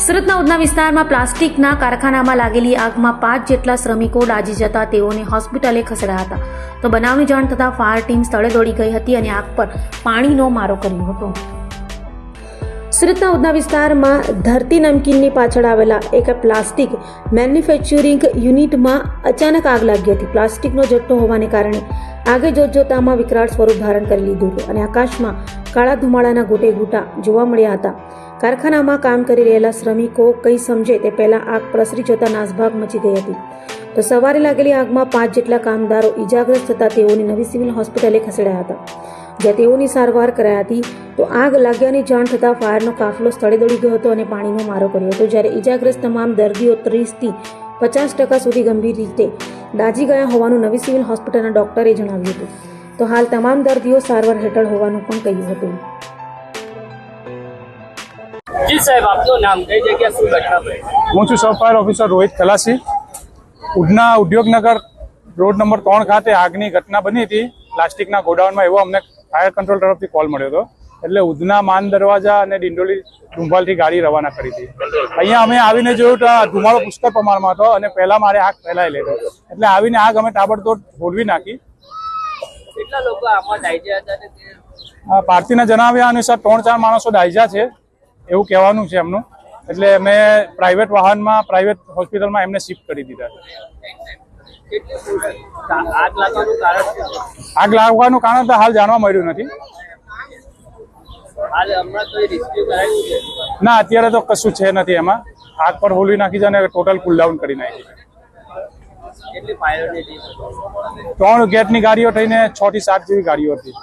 સુરતના ઉધના વિસ્તારમાં પ્લાસ્ટિકના કારખાનામાં લાગેલી આગમાં 5 જેટલા શ્રમિકો દાઝી જતા તેઓને હોસ્પિટલે ખસેડાયા હતા. તો બનાવની જાણ થતાં ફાયર ટીમ સ્થળે દોડી ગઈ હતી અને આગ પર પાણીનો મારો કર્યો હતો. સુરતના ઉધના વિસ્તારમાં ધરતી નમકીનની પાછળ આવેલા એક પ્લાસ્ટિક મેન્યુફેક્ચરિંગ યુનિટમાં અચાનક આગ લાગી હતી. પ્લાસ્ટિકનો જથ્થો હોવાને કારણે આગે જોતજોતામાં વિકરાળ સ્વરૂપ ધારણ કરી લીધું હતું અને આકાશમાં કાળા ધુમાડાના ગોટે ગોટા જોવા મળ્યા હતા. કારખાનામાં કામ કરી રહેલા શ્રમિકો કંઈ સમજે તે પહેલા આગ પ્રસરી જતા નાસભાગ મચી ગઈ હતી. તો સવારે લાગેલી આગમાં 5 જેટલા કામદારો ઈજાગ્રસ્ત થતા તેઓને નવી સિવિલ હોસ્પિટલે ખસેડાયા હતા, જ્યાં તેઓની સારવાર કરાઈ હતી. તો આગ લાગ્યાની જાણ થતાં ફાયરનો કાફલો સ્થળે દોડી ગયો હતો અને પાણીનો મારો કર્યો હતો, જ્યારે ઈજાગ્રસ્ત તમામ દર્દીઓ 30 થી 50% સુધી ગંભીર રીતે દાઝી ગયા હોવાનું નવી સિવિલ હોસ્પિટલના ડોક્ટરે જણાવ્યું હતું. તો હાલ તમામ દર્દીઓ સારવાર હેઠળ હોવાનું પણ કહ્યું હતું. જી સાહેબ, આપનું નામ, કઈ જગ્યા શું ઘટના બની? હું છું સબ fire officer Rohit ખલાસી. Udhna Udyognagar road number 3 ખાતે આગની ઘટના બની હતી પ્લાસ્ટિકના ગોડાઉનમાં, એવો અમને ફાયર કંટ્રોલ તરફથી કોલ મળ્યો હતો. એટલે ઉધના માન દરવાજા અને ડિંડોલી ડુંભાલથી ગાડી રવાના કરી હતી. અહીંયા અમે આવીને જોયું તો ધુમાડો પુષ્કળ પ્રમાણમાં હતો અને પહેલા મારે આગ ફેલાયેલી હતી. એટલે આવીને આગ અમે તાબડતોડ હોલવી નાખી. કેટલા લોકો આમાં દાઝ્યા હતા? પાર્થીના જણાવ્યા અનુસાર 3-4 માણસો દાઝ્યા છે એવું કહેવાનું છે એમનું. એટલે અમે પ્રાઇવેટ વાહનમાં પ્રાઇવેટ હોસ્પિટલમાં એમને શિફ્ટ કરી દીધા છે. આગ લાગવાનું કારણ તો હાલ જાણવા મળ્યું નથી. ના, અત્યારે તો કશું છે નથી એમાં. આગ પર હોલવી નાખી છે અને ટોટલ કુલ ડાઉન કરી નાખી છે. 3 ગેટની ગાડીઓ થઈને 6 થી 7 જેવી ગાડીઓ હતી.